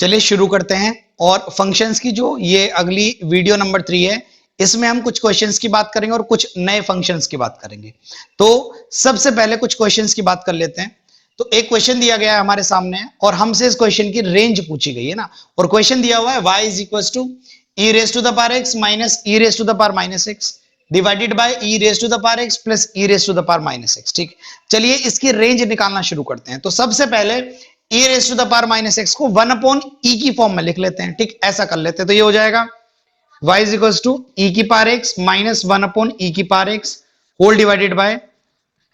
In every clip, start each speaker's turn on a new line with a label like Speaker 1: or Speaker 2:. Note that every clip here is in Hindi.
Speaker 1: चलिए शुरू करते हैं। और फंक्शंस की जो ये अगली वीडियो नंबर 3 है, इसमें हम कुछ क्वेश्चंस की बात करेंगे और कुछ नए फंक्शंस की बात करेंगे। तो सबसे पहले कुछ क्वेश्चंस की बात कर लेते हैं। तो एक क्वेश्चन दिया गया है हमारे सामने और हमसे इस क्वेश्चन की रेंज पूछी गई है ना। और क्वेश्चन दिया हुआ है y is equal to e raise to the power x minus e raise to the power minus x divided by e raise to the power x plus e raise to the power minus x. ठीक, चलिए इसकी रेंज निकालना शुरू करते हैं। तो सबसे पहले e raise to the power minus x को 1 अपॉन ई की फॉर्म में लिख लेते हैं। ठीक, ऐसा कर लेते हैं। तो ये हो जाएगा y is equal to e की power x minus 1 upon e की power x whole divided by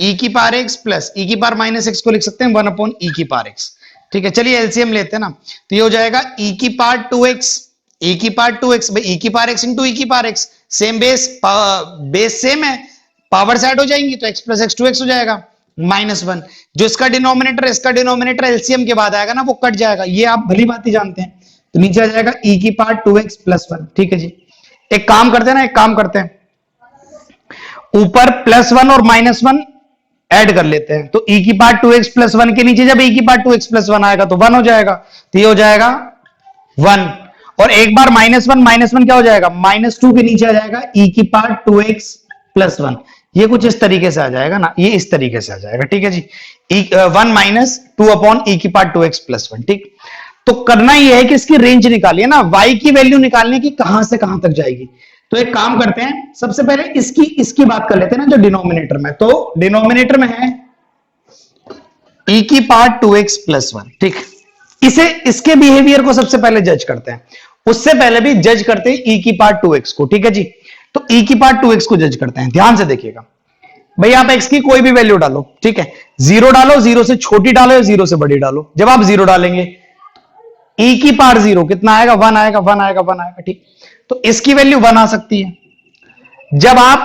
Speaker 1: e की पावर x प्लस ई की पावर माइनस एक्स को लिख सकते हैं 1 अपॉन ई की पावर x। ठीक है, चलिए एलसीएम लेते हैं ना। तो ये हो जाएगा ई की पावर 2x, ई की पावर 2x भाई ई की पावर x इंटू ई की power x, same base same है, पावर साइड हो जाएंगी तो x प्लस एक्स 2x हो जाएगा माइनस 1। जो इसका डिनोमिनेटर एलसीएम के बाद आएगा ना वो कट जाएगा, ये आप भली बात ही जानते हैं। तो नीचे आ जाएगा ई की पावर 2x प्लस 1। ठीक है जी, एक काम करते हैं ऊपर प्लस 1 और माइनस 1 ऐड कर लेते हैं। तो e की पावर 2x प्लस 1 के नीचे जब e की पावर 2x प्लस 1 आएगा तो 1 हो जाएगा। तो ये हो जाएगा 1 और एक बार माइनस वन क्या हो जाएगा, माइनस 2 के नीचे आ जाएगा e की पावर 2x प्लस 1। ये कुछ इस तरीके से आ जाएगा ना, ये इस तरीके से आ जाएगा। ठीक है जी, 1 माइनस 2 अपॉन e की पावर 2x प्लस 1। ठीक, तो करना ये है कि इसकी रेंज निकालिए ना, y की वैल्यू निकालने की कहां से कहां तक जाएगी। तो एक काम करते हैं, सबसे पहले इसकी बात कर लेते हैं ना, जो डिनोमिनेटर में। तो डिनोमिनेटर में है e की पावर 2x प्लस 1। ठीक, इसके बिहेवियर को सबसे पहले जज करते हैं। उससे पहले भी जज करते हैं e की पावर 2x को। ठीक है जी, तो e की पावर 2x को जज करते हैं। ध्यान से देखिएगा भाई, आप x की कोई भी वैल्यू डालो। ठीक है, 0 डालो, 0 से छोटी डालो या 0 से बड़ी डालो। जब आप 0 डालेंगे e की पावर 0 कितना आएगा, 1 आएगा, 1 आएगा, 1 आएगा। ठीक, तो इसकी वैल्यू 1 आ सकती है। जब आप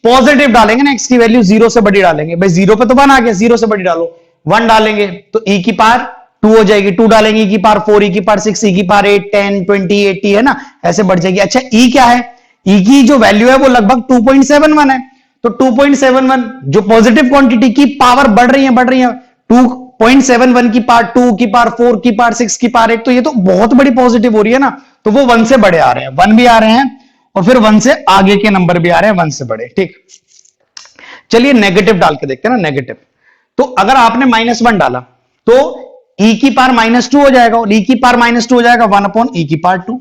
Speaker 1: पॉजिटिव डालेंगे ना, x की वैल्यू 0 से बड़ी डालेंगे, भाई 0 पे तो 1 आ गया, 0 से बड़ी डालो, 1 डालेंगे तो e की पावर 2 हो जाएगी, 2 डालेंगे e की पावर 4, e की पावर 6, e की पावर 8, 10, 20, 80 है ना, ऐसे बढ़ जाएगी। अच्छा e क्या है, e की जो वैल्यू है वो लगभग 2.71 है। तो 2.71 जो पॉजिटिव क्वांटिटी की पावर बढ़ रही है 2.71 की पावर 2 की पावर 4 की पावर 6 की पावर 8, तो ये तो बहुत बड़ी पॉजिटिव हो रही है ना। तो वो 1 से बड़े आ रहे हैं, 1 भी आ रहे हैं और फिर 1 से आगे के नंबर भी आ रहे हैं 1 से बड़े। ठीक, चलिए नेगेटिव डाल के देखते हैं ना। नेगेटिव, तो अगर आपने -1 डाला तो e की पावर -2 हो जाएगा और e की पावर -2 हो जाएगा 1 अपॉन e की पावर 2।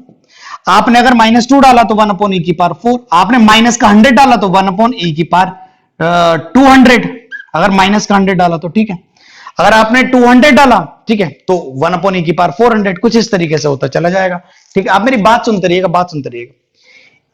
Speaker 1: आपने अगर -2 डाला तो 1 अपॉन e की पावर 4। आपने माइनस का 100 डाला तो 1 अपॉन e की पावर 200, अगर माइनस का 100 डाला तो। ठीक है, अगर आपने 200 डाला, ठीक है, तो 1 अपॉन e की पावर 400, कुछ इस तरीके से होता चला जाएगा। ठीक है, आप मेरी बात सुनते रहिएगा।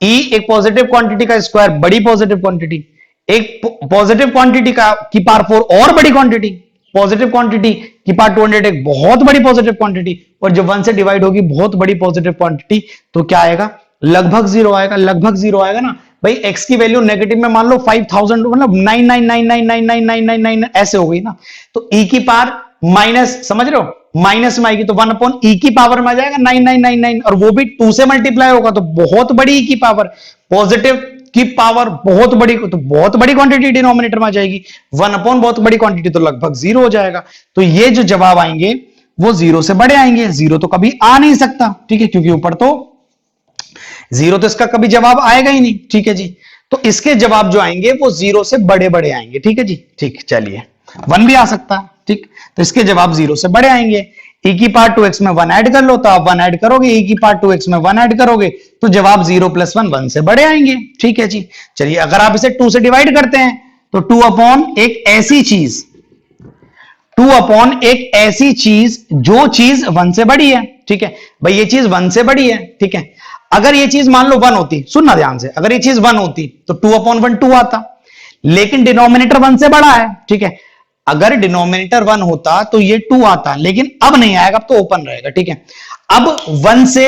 Speaker 1: e एक पॉजिटिव क्वांटिटी का स्क्वायर, बड़ी पॉजिटिव क्वांटिटी, एक पॉजिटिव क्वांटिटी का की पावर 4 और बड़ी क्वांटिटी, पॉजिटिव क्वांटिटी की पावर 200 एक बहुत बड़ी पॉजिटिव क्वांटिटी, और जब 1 से डिवाइड होगी बहुत बड़ी पॉजिटिव क्वांटिटी, तो क्या आएगा, लगभग 0 आएगा। लगभग 0 आएगा ना भाई, x की वैल्यू नेगेटिव में मान लो 5000, मतलब 999999999 ऐसे हो गई ना। तो e की पावर माइनस, समझ रहे हो, माइनस में आएगी तो 1 अपॉन e की पावर में आ जाएगा 9999, और वो भी 2 से मल्टीप्लाई होगा तो बहुत बड़ी e की पावर, पॉजिटिव की पावर बहुत बड़ी, तो बहुत बड़ी क्वांटिटी डिनोमिनेटर में आ जाएगी। 1 अपॉन बहुत बड़ी क्वांटिटी तो लगभग 0 हो जाएगा। तो ये जो जवाब आएंगे वो 0 से बड़े आएंगे, 0 तो कभी आ नहीं सकता। ठीक है, क्योंकि ऊपर तो 0, तो इसका कभी जवाब आएगा ही नहीं। ठीक है जी, तो इसके जवाब जो आएंगे वो 0 से बड़े बड़े आएंगे। ठीक है जी, ठीक, चलिए 1 भी आ सकता है। ठीक, तो इसके जवाब 0 से बड़े आएंगे। e की पावर 2x में 1 ऐड कर लो तो आप 1 ऐड करोगे, e की पावर 2x में 1 ऐड करोगे तो जवाब 0 प्लस 1 1 से बड़े आएंगे। ठीक है जी, चलिए अगर आप इसे 2 से डिवाइड करते हैं तो 2 अपॉन एक ऐसी चीज, 2 अपॉन एक ऐसी चीज जो चीज 1 से बड़ी है। ठीक है भाई, ये चीज 1 से बड़ी है। ठीक है, अगर ये चीज मान लो 1 होती, सुनना ध्यान से, अगर ये चीज 1 होती तो 2 अपॉन 1 2 आता, लेकिन डिनोमिनेटर 1 से बड़ा है। ठीक है, अगर डिनोमिनेटर 1 होता तो ये 2 आता, लेकिन अब नहीं आएगा, अब तो ओपन रहेगा। ठीक है, अब 1 से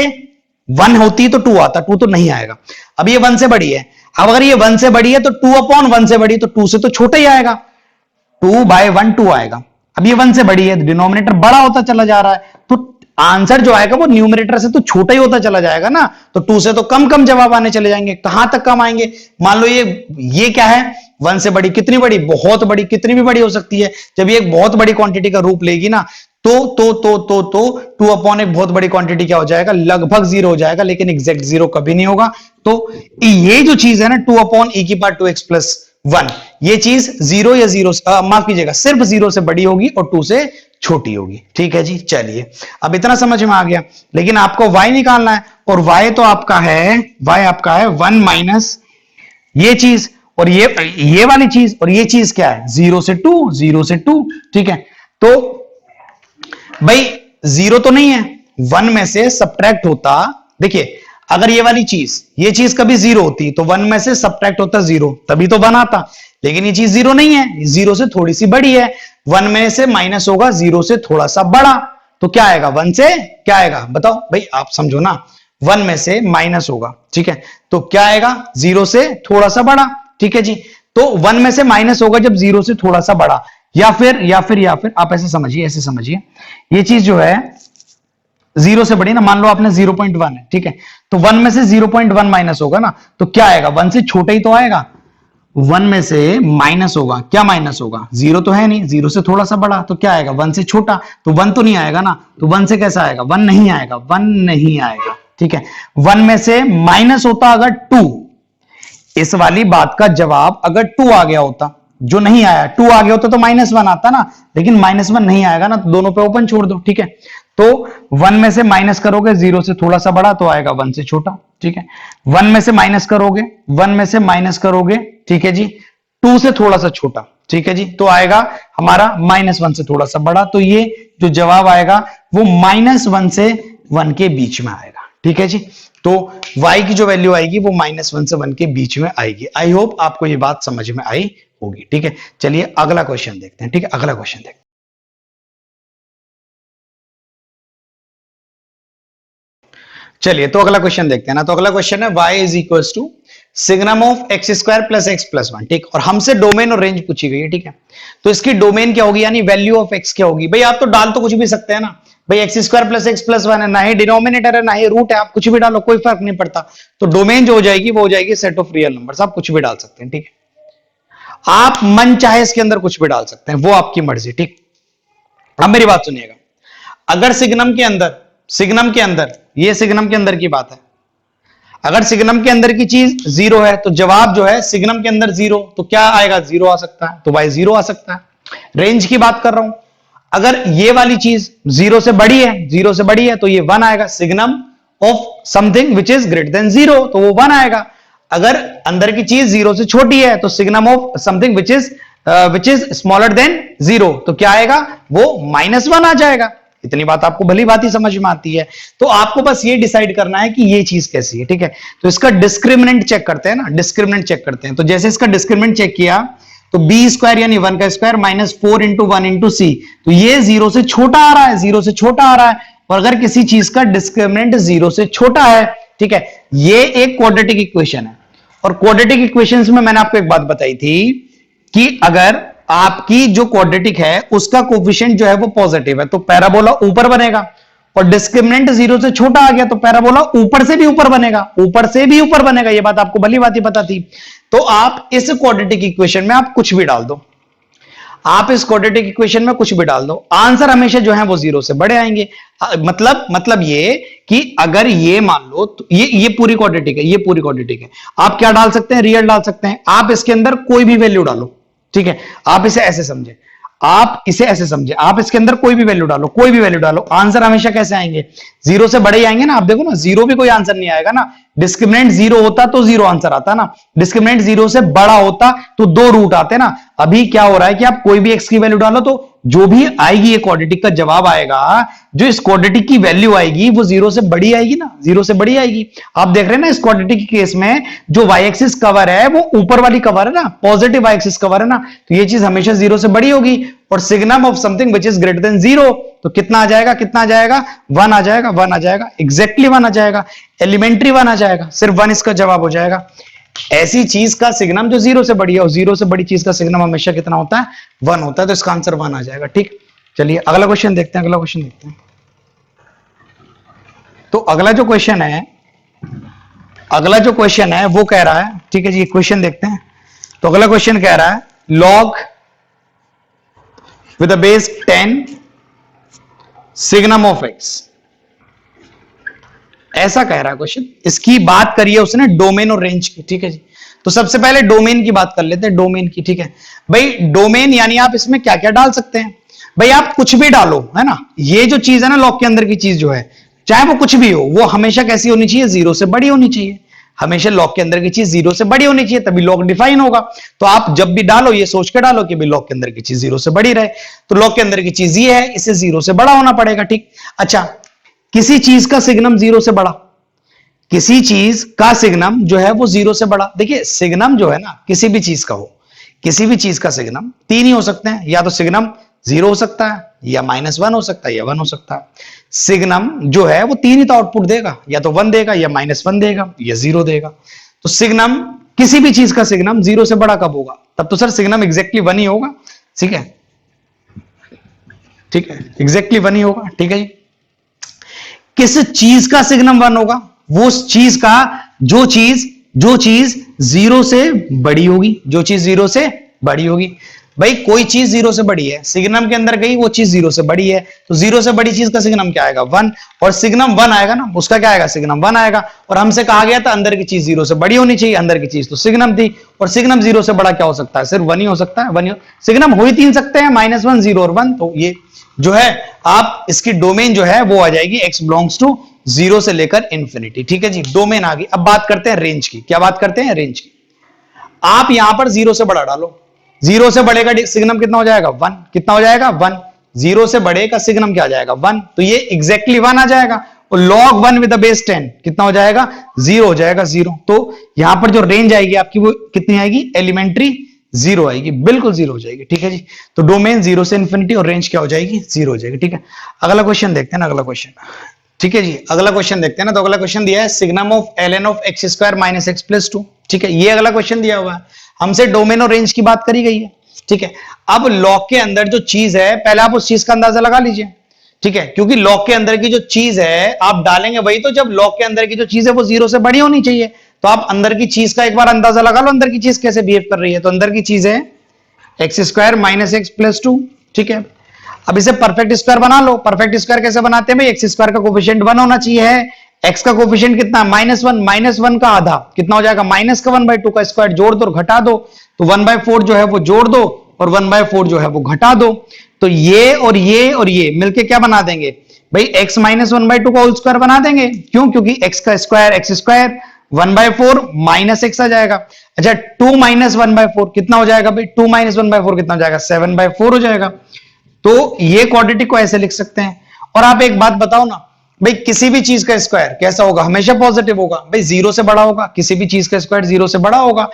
Speaker 1: 1 होती तो 2 आता, 2 तो नहीं आएगा। अब ये 1 से बड़ी है, अब अगर ये 1 से बड़ी है तो 2 अपॉन 1 से बड़ी, तो 2 से तो छोटा ही आएगा, 2/1 2 आएगा। अब ये 1 से बड़ी है, डिनोमिनेटर बड़ा होता चला जा रहा है, तो आंसर जो आएगा वो न्यूमरेटर से तो छोटा ही होता चला जाएगा ना। तो 2 से तो कम कम जवाब आने चले जाएंगे। कहां तक कम आएंगे, मान लो ये क्या है, 1 से बड़ी, कितनी बड़ी, बहुत बड़ी, कितनी भी बड़ी हो सकती है। जब ये एक बहुत बड़ी क्वांटिटी का रूप लेगी ना, तो 2 अपॉन एक बहुत बड़ी क्वांटिटी क्या हो जाएगा, लगभग 0 हो जाएगा, लेकिन एग्जैक्ट 0 कभी नहीं होगा। तो ये जो चीज है ना 2 अपॉन e की पावर 2x प्लस 1, ये चीज 0 या 0 माफ कीजिएगा, सिर्फ 0 से बड़ी होगी और 2 से छोटी होगी। ठीक है जी, चलिए अब इतना समझ में आ गया। लेकिन आपको y निकालना है, और y तो आपका है, y आपका है 1 माइनस ये चीज और ये वाली चीज, और ये चीज क्या है 0 से 2, 0 से 2। ठीक है, तो भाई 0 तो नहीं है, 1 में से सब्ट्रैक्ट होता, देखिए अगर ये वाली चीज, ये चीज कभी 0 होती तो 1 में से सब्ट्रैक्ट होता 0, तभी तो 1 आता। लेकिन ये चीज 0 नहीं है, 0 से थोड़ी सी बड़ी है, 1 में से माइनस होगा 0 से थोड़ा सा बड़ा, तो क्या आएगा 1 से क्या आएगा, बताओ भाई, आप समझो ना, 1 में से माइनस होगा, ठीक है, तो क्या आएगा 0 से थोड़ा सा बड़ा। ठीक है जी, तो 1 में से माइनस होगा जब 0 से थोड़ा सा बड़ा, या फिर आप ऐसे समझिए, ऐसे समझिए, ये चीज जो है 0 से बड़ी ना, मान लो आपने 0.1 है, ठीक है, तो 1 में से 0.1 माइनस होगा ना, तो क्या आएगा 1 से छोटा ही तो आएगा, 1 में से माइनस होगा, क्या माइनस होगा, 0 तो है नहीं, 0 से थोड़ा सा बड़ा, तो क्या आएगा 1 से छोटा, तो 1 तो नहीं आएगा ना, तो 1 से कैसा आएगा, 1 नहीं आएगा, 1 नहीं आएगा। ठीक है, 1 में से माइनस होता अगर 2, इस वाली बात का जवाब अगर 2 आ गया होता, जो नहीं आया, 2 आ गया होता तो -1 आता ना, लेकिन -1 नहीं आएगा ना, तो दोनों पे ओपन छोड़ दो। ठीक है, तो 1 में से माइनस करोगे 0 से थोड़ा सा बड़ा, तो आएगा 1 से छोटा। ठीक है, 1 में से माइनस करोगे, 1 में से माइनस करोगे, ठीक है जी, 2 से थोड़ा सा छोटा, ठीक है जी, तो आएगा हमारा -1 से थोड़ा सा बड़ा, तो ये जो जवाब आएगा वो -1 से 1 के बीच में आएगा। ठीक है जी, तो y की जो वैल्यू आएगी वो -1 से 1 के बीच में आएगी। आई होप आपको ये बात समझ में आई होगी। ठीक है, चलिए अगला क्वेश्चन देखते हैं। ठीक है, अगला क्वेश्चन देखते हैं। चलिए तो अगला क्वेश्चन देखते हैं ना, तो अगला क्वेश्चन है y is equal to signum of x square plus x plus 1। ठीक, और हमसे डोमेन और रेंज पूछी गई है। ठीक है, तो इसकी डोमेन क्या होगी, यानी वैल्यू ऑफ एक्स क्या होगी। भाई आप तो डाल तो कुछ भी सकते हैं ना, भाई x square plus x plus 1 है, ना ही डिनोमिनेटर है ना ही रूट है, आप कुछ भी डालो, कोई फर्क नहीं पड़ता। तो डोमेन जो हो जाएगी वो हो जाएगी सेट ऑफ रियल नंबर्स, आप कुछ भी डाल सकते हैं। ठीक है, आप मन चाहे इसके अंदर कुछ भी डाल सकते हैं, वो आपकी मर्जी। ठीक, अब मेरी बात सुनिएगा, अगर सिग्नम के अंदर ये सिग्नम के अंदर की बात है, अगर सिग्नम के अंदर की चीज 0 है तो जवाब जो है सिग्नम के अंदर 0, तो क्या आएगा 0 आ सकता है, तो भाई 0 आ सकता है। रेंज की बात कर रहा हूं, अगर ये वाली चीज 0 से बड़ी है, 0 से बड़ी है तो ये 1 आएगा, signum of something which is greater than 0, तो वो 1 आएगा। अगर अंदर की चीज 0 से छोटी है तो signum of something which is smaller than 0, तो क्या आएगा, वो -1 आ जाएगा। इतनी बात आपको भली बात ही समझ में आती है। तो आपको बस ये डिसाइड करना है कि ये चीज कैसी है। ठीक है, तो इसका डिस्क्रिमिनेंट चेक करते हैं ना, डिस्क्रिमिनेंट चेक करते हैं। तो जैसे इसका डिस्क्रिमिनेंट चेक किया तो बी स्क्वायर यानी 1 का स्क्वायर -4 इंटू 1 इंटू सी, तो ये 0 से छोटा आ रहा है, 0 से छोटा आ रहा है। और अगर किसी चीज का डिस्क्रिमिनेंट 0 से छोटा है, ठीक है, ये एक क्वाड्रेटिक इक्वेशन है। और क्वाड्रेटिक इक्वेशंस में मैंने आपको एक बात बताई थी कि अगर आपकी जो क्वाड्रेटिक है उसका कोफिशिएंट जो है वो पॉजिटिव है तो पैराबोला ऊपर बनेगा, और डिस्क्रिमिनेंट 0 से छोटा आ गया तो पैराबोला ऊपर से भी ऊपर बनेगा, ऊपर से भी ऊपर बनेगा। ये बात आपको भली बात ही पता थी। तो आप इस क्वाड्रेटिक इक्वेशन में आप कुछ भी डाल दो, आप इस क्वाड्रेटिक इक्वेशन में कुछ भी डाल दो, आंसर हमेशा जो है वो 0 से बड़े आएंगे। मतलब ये कि अगर ये मान लो तो ये पूरी क्वाड्रेटिक है, ये पूरी क्वाड्रेटिक है, आप क्या डाल सकते हैं, रियल डाल सकते हैं। आप इसके अंदर कोई भी वैल्यू डालो, ठीक है, आप इसे ऐसे समझे, आप इसे ऐसे समझे, आप इसके अंदर कोई भी वैल्यू डालो, कोई भी वैल्यू डालो, आंसर हमेशा कैसे आएंगे, 0 से बड़े ही आएंगे ना। आप देखो ना, 0 भी कोई आंसर नहीं आएगा ना, डिस्क्रिमिनेंट 0 होता तो 0 आंसर आता ना, डिस्क्रिमिनेंट 0 से बड़ा होता तो 2 रूट आते ना। अभी क्या हो रहा है कि आप कोई भी एक्स की वैल्यू डालो तो जो भी आएगी ये क्वाड्रेटिक का जवाब आएगा, जो इस क्वाड्रेटिक की वैल्यू आएगी वो 0 से बड़ी आएगी ना, 0 से बड़ी आएगी। आप देख रहे हैं ना, इस क्वाड्रेटिक के केस में जो वाई एक्सिस कवर है वो ऊपर वाली कवर है ना, पॉजिटिव वाई एक्सिस कवर है ना, तो ये चीज हमेशा 0 से बड़ी होगी। और signum of something which is greater than 0, तो कितना आ जाएगा, कितना आ जाएगा, 1 आ जाएगा, 1 आ जाएगा, एग्जैक्टली 1 आ जाएगा, एलिमेंट्री 1 आ जाएगा, सिर्फ 1 इसका जवाब हो जाएगा। ऐसी चीज का सिग्नम जो 0 से बड़ी है और 0 से बड़ी चीज का सिग्नम हमेशा कितना होता है, 1 होता है, तो इसका आंसर 1 आ जाएगा। ठीक, चलिए अगला क्वेश्चन देखते हैं, अगला क्वेश्चन देखते हैं। तो अगला जो क्वेश्चन है वो कह रहा है, ठीक है जी, क्वेश्चन देखते हैं। तो अगला क्वेश्चन कह रहा है log with a base 10 signum of x, ऐसा कह रहा है क्वेश्चन। इसकी बात करिए उसने डोमेन और रेंज की, ठीक है जी। तो सबसे पहले डोमेन की बात कर लेते हैं, डोमेन की, ठीक है भाई। डोमेन यानी आप इसमें क्या क्या डाल सकते हैं भाई, आप कुछ भी डालो, है ना। ये जो चीज है ना लॉग के अंदर की चीज जो है, चाहे वो कुछ भी हो, वो हमेशा कैसी होनी चाहिए, जीरो से बड़ी होनी चाहिए। हमेशा लॉग के अंदर की चीज जीरो से बड़ी होनी चाहिए, तभी लॉग डिफाइन होगा। तो आप जब भी डालो ये सोच के डालो कि भाई लॉग के अंदर की चीज जीरो से बड़ी रहे, तो लॉग के अंदर की चीज ये है, इसे जीरो से बड़ा होना पड़ेगा, ठीक। अच्छा, किसी चीज का सिग्नम जीरो से बड़ा, किसी चीज का सिग्नम जो है वो जीरो से बड़ा। देखिए सिग्नम जो है ना किसी भी चीज का हो, किसी भी चीज का सिग्नम तीन ही हो सकते हैं, या तो सिग्नम जीरो हो सकता है, या -1 हो सकता है, या 1 हो सकता है। सिग्नम जो है वो तीन ही तो आउटपुट देगा, या तो 1 देगा, या -1 देगा, या 0 देगा। तो सिग्नम, किसी भी चीज का सिग्नम जीरो से बड़ा कब होगा, तब तो सर सिग्नम एग्जैक्टली 1 ही होगा, ठीक है, ठीक है, एग्जैक्टली 1 ही होगा, ठीक है जी। किस चीज का सिग्नम 1 होगा, वो चीज का, जो चीज जीरो से बड़ी होगी, जो चीज जीरो से बड़ी होगी। भाई कोई चीज जीरो से बड़ी है, सिग्नम के अंदर गई, वो चीज जीरो से बड़ी है, तो जीरो से बड़ी चीज का सिग्नम क्या आएगा, 1। और सिग्नम 1 आएगा ना, उसका क्या आएगा, सिग्नम 1 आएगा। और हमसे कहा गया था अंदर की चीज जीरो से बड़ी होनी चाहिए, अंदर की चीज तो सिग्नम थी, और सिग्नम जीरो से बड़ा क्या हो सकता है, सिर्फ 1 ही हो सकता है। 1 सिग्नम हो ही तीन सकते हैं, -1, 0 और 1। तो ये जो है आप इसकी डोमेन जो है वो आ जाएगी x बिलोंग्स टू 0 से लेकर इंफिनिटी, ठीक है जी। डोमेन आ गई। अब बात करते हैं रेंज की। क्या बात करते हैं, रेंज की। आप यहां पर 0 से बड़ा डालो, 0 से बड़े का सिग्नम कितना हो जाएगा, 1। कितना हो जाएगा, 1। 0 से बड़े का सिग्नम क्या आ जाएगा, 1। तो ये एग्जैक्टली 1 आ जाएगा। और log 1 विद बेस 10 कितना हो जाएगा, 0 हो जाएगा, 0। तो यहां पर जो रेंज आएगी आपकी वो कितनी आएगी, एलिमेंट्री 0 आएगी, बिल्कुल 0 हो जाएगी, ठीक है जी। तो डोमेन 0 से इंफिनिटी और रेंज क्या हो जाएगी, 0 हो जाएगी, ठीक है। अगला क्वेश्चन देखते हैं ना, अगला क्वेश्चन, ठीक है जी। अगला क्वेश्चन देखते हैं ना। तो अगला क्वेश्चन दिया है signum of ln of x square minus x plus 2, ठीक है। ये अगला क्वेश्चन दिया हुआ है, हमसे डोमेन और रेंज की बात करी गई है, ठीक है। अब लॉग के अंदर जो चीज है, पहले आप उस चीज का अंदाजा लगा लीजिए, ठीक है, क्योंकि लॉग के अंदर की जो चीज है आप डालेंगे वही तो, जब लॉग के अंदर की जो चीज है वो 0 से बड़ी होनी चाहिए। तो आप अंदर की चीज का एक बार अंदाजा लगा लो, अंदर की चीज कैसे बिहेव कर रही है। तो अंदर की चीज है x square minus x plus 2, ठीक है। अब इसे परफेक्ट स्क्वायर बना लो। परफेक्ट स्क्वायर कैसे बनाते हैं भाई, एक्स स्क्वायर का कोफिशिएंट 1 होना चाहिए। एक्स का कोफिशिएंट कितना, -1, -1 का आधा कितना हो जाएगा, माइनस का 1/2 का स्क्वायर जोड़ दो और घटा दो, तो 1/4 जो है वो जोड़ दो और 1/4 जो है वो घटा दो। तो ये और ये और ये मिलके क्या बना देंगे भाई, x माइनस 1/2 का होल स्क्वायर बना देंगे। क्यों, क्योंकि x का square x square, 1/4 minus x आ जाएगा। अच्छा 2 माइनस 1/4 कितना हो जाएगा भाई, 2 माइनस 1/4 कितना हो जाएगा, 7/4 हो जाएगा। तो ये क्वाड्रेटिक को ऐसे लिख सकते हैं। और आप एक बात बताओ ना भाई, किसी भी चीज का स्क्वायर कैसा होगा, हमेशा पॉजिटिव होगा भाई, 0 से बड़ा होगा। किसी भी चीज का स्क्वायर 0 से बड़ा होगा।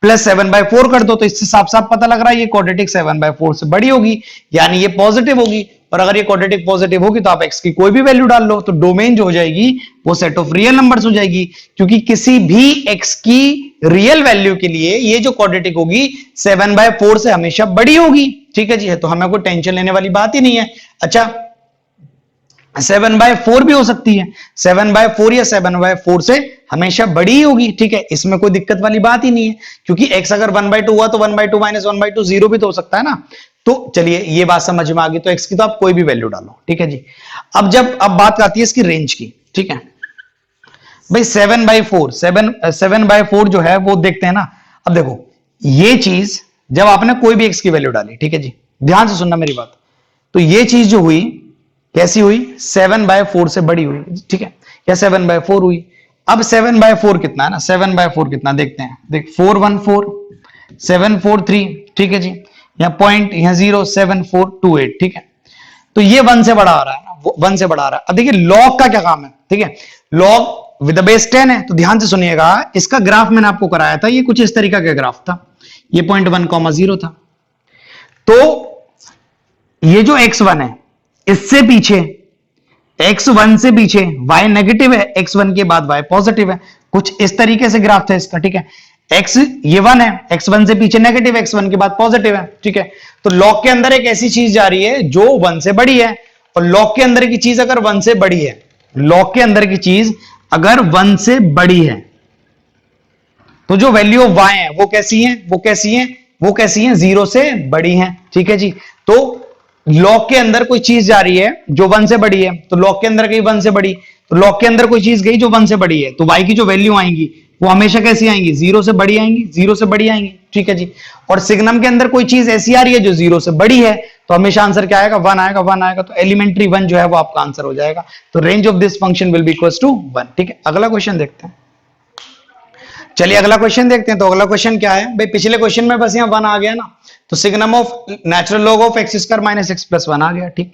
Speaker 1: प्लस 7/4 कर दो, तो इससे साफ साफ पता लग रहा है ये क्वाड्रेटिक 7/4 से बड़ी होगी, यानी ये पॉजिटिव होगी। और अगर ये क्वाड्रेटिक पॉजिटिव होगी तो आप x की कोई भी वैल्यू डाल लो, तो डोमेन जो हो जाएगी वो सेट ऑफ रियल नंबर्स हो जाएगी, क्योंकि किसी भी x की रियल वैल्यू के लिए ये जो क्वाड्रेटिक होगी 7/4 से हमेशा बड़ी होगी, ठीक है जी। है तो हमें कोई टेंशन लेने वाली बात ही नहीं है। अच्छा 7/4 भी हो सकती है, 7/4 या 7/4 से हमेशा बड़ी होगी, ठीक है, इसमें कोई दिक्कत वाली बात ही नहीं है। क्योंकि x अगर 1/2 हुआ तो 1/2 माइनस 1/2 0 भी तो हो सकता है ना। तो चलिए ये बात समझ में आ गई। तो x की तो आप कोई भी वैल्यू डालो, ठीक है जी। अब बात आती है इसकी रेंज की, ठीक है भाई। 7/4 जो है वो देखते हैं ना। अब देखो ये चीज जब आपने कोई भी x की वैल्यू डाली, ठीक है जी, ध्यान से सुनना मेरी बात। तो ये चीज जो हुई कैसी हुई, 7/4 से बड़ी हुई, ठीक है, या 7/4 हुई। अब 7/4 कितना है ना, 7/4 कितना देखते हैं, देख 414 743, ठीक है जी, यहाँ पॉइंट, यहाँ 07428, ठीक है। तो ये 1 से बड़ा आ रहा है ना, 1 से बड़ा आ रहा है। अब देखिए लॉग का क्या काम है, ठीक है, लॉग विद बेस 10 है। तो ध्यान से सुनिएगा, इसका ग्राफ मैंने आपको कराया था, ये कुछ इस तरीका का ग्राफ था, ये पॉइंट 1,0 था। तो ये जो x1 है इससे पीछे, x1 से पीछे y नेगेटिव है, x1 के बाद y पॉजिटिव है, कुछ इस तरीके से ग्राफ था इसका, ठीक है। x ये 1 है, x1 से पीछे नेगेटिव, x1 के बाद पॉजिटिव है, ठीक है। तो लॉग के अंदर एक ऐसी चीज जा रही है जो 1 से बड़ी है, और लॉग के अंदर की चीज अगर 1 से बड़ी है, लॉग के अंदर की चीज अगर 1 से बड़ी है, तो जो वैल्यू ऑफ y है वो कैसी है, वो कैसी है, वो कैसी है, 0 से बड़ी है, ठीक है जी। तो लॉग के अंदर कोई चीज जा रही है जो 1 से बड़ी है, तो लॉग के अंदर गई 1 से बड़ी, तो लॉग के अंदर कोई चीज गई जो 1 से बड़ी है, तो y की जो वैल्यू आएंगी वो हमेशा कैसी आएंगी, 0 से बड़ी आएंगी, 0 से बड़ी आएंगी, ठीक है जी। और सिग्नम के अंदर कोई चीज ऐसी आ रही है जो 0 से बड़ी है, तो हमेशा आंसर क्या आएगा, 1 आएगा, 1 आएगा, तो एलिमेंट्री 1 जो है वो आपका आंसर हो जाएगा। तो range of this function will be equals to 1, ठीक है। अगला क्वेश्चन देखते हैं, चलिए अगला क्वेश्चन देखते हैं। तो अगला क्वेश्चन क्या है भाई, पिछले क्वेश्चन में बस यहाँ 1 आ गया ना, तो signum of natural log of x square minus x plus 1 आ गया, ठीक।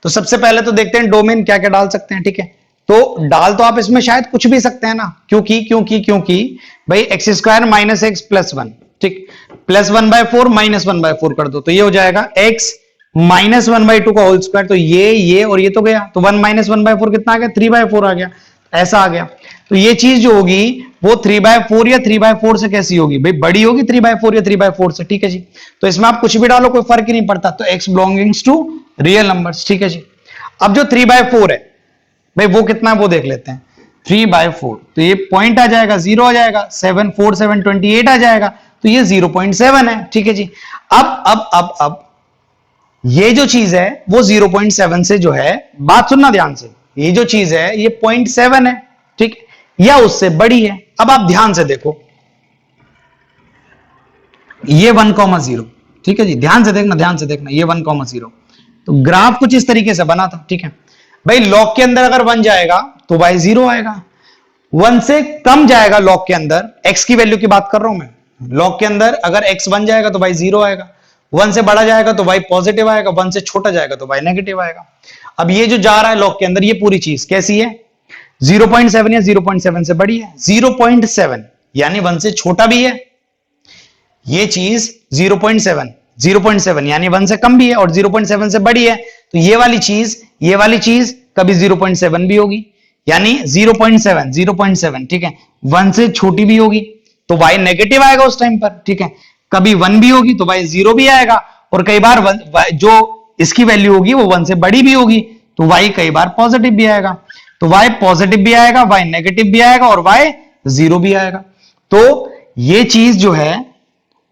Speaker 1: तो सबसे पहले तो देखते हैं डोमेन क्या क्या डाल सकते हैं, ठीक है। तो डाल तो आप इसमें शायद कुछ भी सकते हैं ना, क्योंकि भाई x square minus x plus 1, ठीक, प्लस 1/4 माइनस 1/4 कर दो, तो ये हो जाएगा x माइनस 1/2 का होल स्क्वायर, तो ये और ये तो गया, तो 1 माइनस 1/4 कितना आ गया, 3/4 आ गया, ऐसा आ गया। तो ये चीज जो होगी वो 3/4 या 3/4 से कैसी होगी भाई, बड़ी होगी 3/4 या 3/4 से, ठीक है जी। तो इसमें आप कुछ भी डालो कोई फर्क ही नहीं पड़ता, तो x belongings to real numbers, ठीक है जी। अब जो 3/4 है भाई वो कितना है वो देख लेते हैं, 3/4, तो ये पॉइंट आ जाएगा, 0 आ जाएगा, 7 4 7 28 आ जाएगा, तो ये 0.7 है, ठीक है जी। अब ये जो चीज है वो 0.7 से जो है, बात सुनना ध्यान से, ये जो चीज है ये 0.7 है, ठीक, या उससे बड़ी है। अब आप ध्यान से देखो, ये 1,0, ठीक है जी, ध्यान से देखना, ये 1,0, तो ग्राफ कुछ इस तरीके से बना था, ठीक है भाई। लॉग के अंदर अगर 1 जाएगा तो y 0 आएगा, 1 से कम जाएगा लॉग के अंदर, x की वैल्यू की बात कर रहा हूं मैं, लॉग के अंदर अगर x 1 जाएगा तो y 0 आएगा, 1 से बड़ा जाएगा तो y पॉजिटिव आएगा, 1 से छोटा जाएगा तो y नेगेटिव आएगा। अब ये जो जा रहा है लॉग के अंदर, ये पूरी चीज कैसी है, 0.7 या 0.7 से बड़ी है, 0.7 यानी 1 से छोटा भी है, ये चीज 0.7 यानी 1 से कम भी है, और 0.7 से बड़ी है, तो ये वाली चीज कभी 0.7 भी होगी, यानी 0.7, ठीक है, 1 से छोटी भी होगी तो y नेगेटिव आएगा उस टाइम पर, ठीक है, कभी 1 भी होगी तो y 0 भी आएगा, और कई बार जो इसकी वैल्यू होगी वो 1 से बड़ी भी होगी तो y कई बार पॉजिटिव भी आएगा, तो y पॉजिटिव भी आएगा, y नेगेटिव भी आएगा, और y 0 भी आएगा। तो ये चीज जो है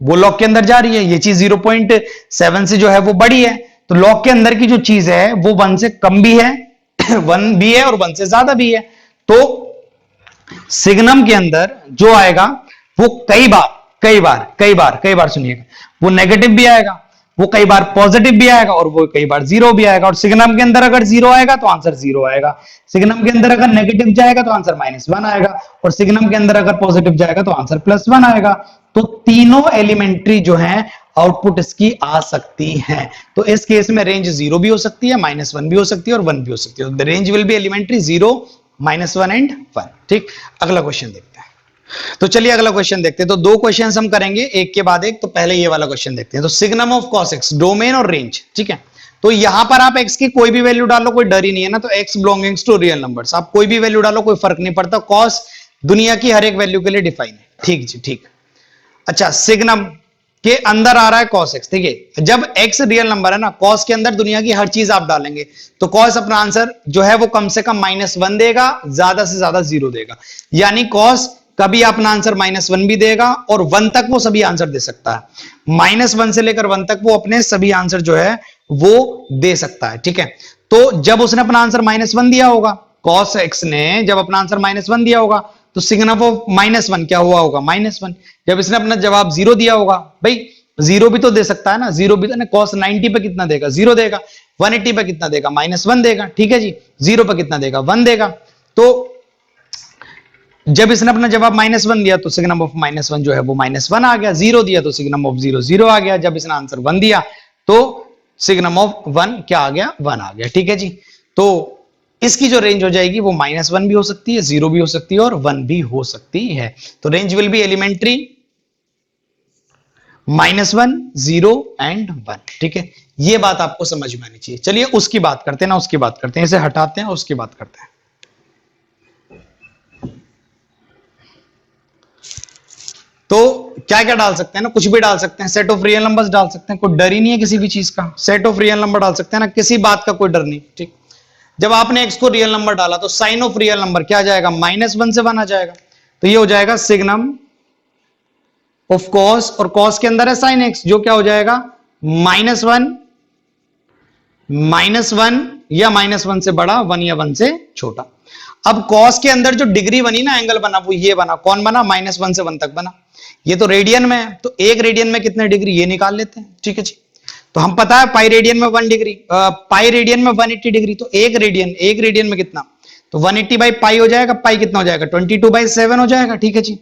Speaker 1: वो लॉग के अंदर जा रही है, ये चीज 0.7 से जो है वो बड़ी है, तो लॉग के अंदर की जो चीज है वो 1 से कम भी है 1 भी है और 1 से ज्यादा भी है। तो सिग्नम के अंदर जो आएगा वो कई बार सुनिएगा, वो नेगेटिव भी आएगा, वो कई बार पॉजिटिव भी आएगा, और वो कई बार 0 भी आएगा। और सिग्नम के अंदर अगर 0 आएगा तो आंसर 0 आएगा, सिग्नम के अंदर अगर नेगेटिव जाएगा तो आंसर -1 आएगा, और सिग्नम के अंदर अगर पॉजिटिव जाएगा तो आंसर +1 आएगा। तो तीनों एलिमेंट्री जो है आउटपुट इसकी आ सकती है। तो इस केस में रेंज 0 भी हो सकती है, -1 भी हो सकती है, और 1 भी हो सकती है। The range will be elementary 0, -1 and 1, ठीक। अगला क्वेश्चन देखते हैं। तो चलिए अगला क्वेश्चन देखते हैं। तो 2 क्वेश्चंस हम करेंगे एक के बाद एक, तो पहले ये वाला क्वेश्चन देखते हैं। तो signum of cos x, domain और रेंज, ठीक है। तो यहां पर आप x की कोई भी वैल्यू डालो, कोई डर ही नहीं है ना, तो x belongings to real numbers, आप कोई भी वैल्यू डालो कोई फर्क नहीं पड़ता, cos दुनिया की हर एक वैल्यू के लिए डिफाइन है, ठीक जी, ठीक। अच्छा, सिग्नम के अंदर आ रहा है cos x, ठीक है। जब x रियल नंबर है ना, cos के अंदर दुनिया की हर चीज आप डालेंगे, तो cos अपना आंसर जो है वो कम से कम -1 देगा, ज्यादा से ज्यादा 0 देगा, यानी cos कभी अपना आंसर -1 भी देगा, और 1 तक वो सभी आंसर दे सकता है, -1 से लेकर 1 तक वो अपने सभी आंसर जो है वो दे सकता है, ठीक है। तो जब उसने अपना आंसर -1 दिया होगा, cos x ने जब अपना आंसर -1 दिया होगा, तो सिग्नम ऑफ -1 क्या हुआ होगा, -1। जब इसने अपना जवाब 0 दिया होगा, भाई 0 भी तो दे सकता है ना, 0 भी तो ना, cos 90 पे कितना देगा, 0 देगा, 180 पे कितना देगा, -1 देगा, ठीक है जी, 0 पे कितना देगा, 1 देगा। तो जब इसने अपना जवाब -1 दिया तो सिग्नम ऑफ -1 जो है वो -1 आ गया, 0 दिया तो सिग्नम ऑफ 0 0 आ गया, जब इसने आंसर 1 दिया तो सिग्नम ऑफ 1 क्या आ गया, 1 आ गया, ठीक है जी। तो इसकी जो रेंज हो जाएगी वो -1 भी हो सकती है, 0 भी हो सकती है, और 1 भी हो सकती है। तो range will be elementary -1, 0 and 1, ठीक है। ये बात आपको समझ में आनी चाहिए। चलिए उसकी बात करते हैं ना, उसकी बात करते हैं, इसे हटाते हैं, उसकी बात करते हैं। तो क्या क्या डाल सकते हैं ना, कुछ भी डाल सकते हैं, सेट ऑफ रियल नंबर्स डाल सकते हैं, कोई डर ही नहीं है किसी भी चीज का, सेट ऑफ रियल नंबर डाल सकते हैं ना, किसी बात का कोई डर नहीं, ठीक। जब आपने x को रियल नंबर डाला तो साइन ऑफ रियल नंबर क्या आ जाएगा, -1 से 1 आ जाएगा, तो ये हो जाएगा सिग्नम ऑफ cos, और cos के अंदर है sin x, जो क्या हो जाएगा -1 -1 या -1 से बड़ा, 1 या 1 से छोटा। अब कॉस के अंदर जो डिग्री बनी ना, एंगल बना, वो ये बना, कौन बना, -1 से 1 तक बना। ये तो रेडियन में है, तो 1 रेडियन में कितने डिग्री, ये निकाल लेते हैं। ठीक है जी, तो हम पता है पाई रेडियन में 1 डिग्री, पाई रेडियन में 180 डिग्री, तो 1 रेडियन में कितना, तो 180 बाई पाई हो जाएगा, पाई कितना हो जाएगा, 22/7 हो जाएगा। ठीक है जी,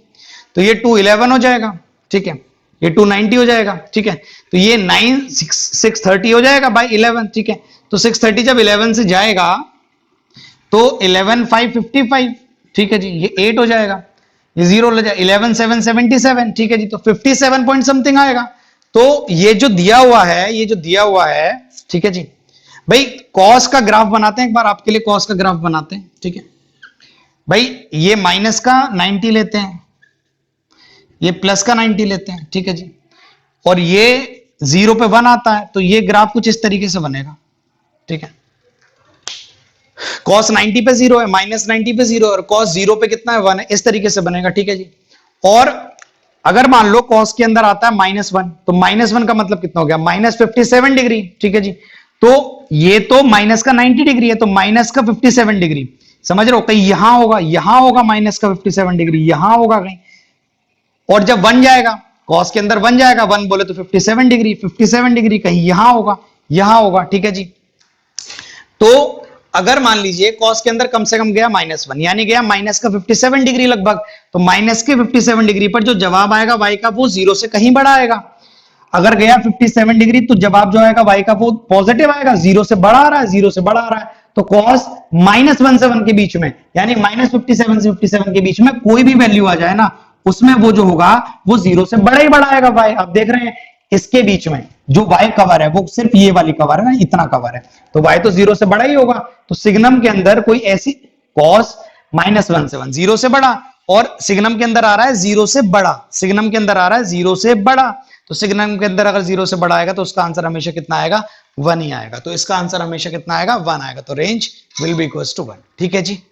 Speaker 1: तो ये 211 हो जाएगा। ठीक है, ये 290 हो जाएगा। ठीक है, तो ये 630 हो जाएगा बाई 11। ठीक है, तो 630 जब 11 से जाएगा तो 11,555। ठीक है जी, ये 8 हो जाएगा, ये 0 हो जाएगा, 11,777। ठीक है जी, तो 57 पॉइंट समथिंग आएगा। तो ये जो दिया हुआ है, ये जो दिया हुआ है, ठीक है जी, भाई कॉस का ग्राफ बनाते हैं एक बार, आपके लिए कॉस का ग्राफ बनाते हैं। ठीक है भाई, ये माइनस का 90 लेते हैं, ये प्लस का 90 लेते हैं। ठीक है जी, और ये 0 पे 1 आता है, तो ये ग्राफ कुछ इस तरीके से बनेगा। ठीक है, cos 90 पे 0 है, -90 पे 0 है, और cos 0 पे कितना है, 1 है, इस तरीके से बनेगा। ठीक है जी, और अगर मान लो cos के अंदर आता है -1, तो -1 का मतलब कितना हो गया, -57 डिग्री। ठीक है जी, तो ये तो माइनस का 90 डिग्री है, तो माइनस का 57 डिग्री, समझ रहे हो, कहीं यहां होगा माइनस का 57 डिग्री, यहां होगा कहीं, और जब 1 जाएगा, cos के अंदर 1 जाएगा, 1 बोले तो 57 डिग्री, 57 डिग्री कहीं यहां होगा। ठीक है जी, तो अगर मान लीजिए cos के अंदर कम से कम गया -1, यानी गया माइनस का 57 डिग्री लगभग, तो माइनस के 57 डिग्री पर जो जवाब आएगा y का, वो 0 से कहीं बड़ा आएगा। अगर गया 57 डिग्री, तो जवाब जो आएगा y का वो पॉजिटिव आएगा, 0 से बड़ा आ रहा है, 0 से बड़ा आ रहा है, तो cos -1 से 1 के बीच में, यानी -57 से 57 के बीच में कोई भी वैल्यू आ जाए ना, उसमें वो जो होगा वो 0 से बड़ा ही बड़ा आएगा y। आप देख रहे हैं इसके बीच में जो y कवर है, वो सिर्फ ये वाली कवर है ना, इतना कवर है, तो y तो 0 से बड़ा ही होगा। तो सिग्नम के अंदर कोई ऐसी cos -1 से 1, 0 से बड़ा, और सिग्नम के अंदर आ रहा है 0 से बड़ा, सिग्नम के अंदर आ रहा है 0 से बड़ा, तो सिग्नम के अंदर अगर 0 से बड़ा आएगा तो उसका आंसर हमेशा कितना आएगा, 1 ही आएगा। तो इसका आंसर हमेशा कितना आएगा, 1 आएगा। तो range will be equals to 1। ठीक है जी।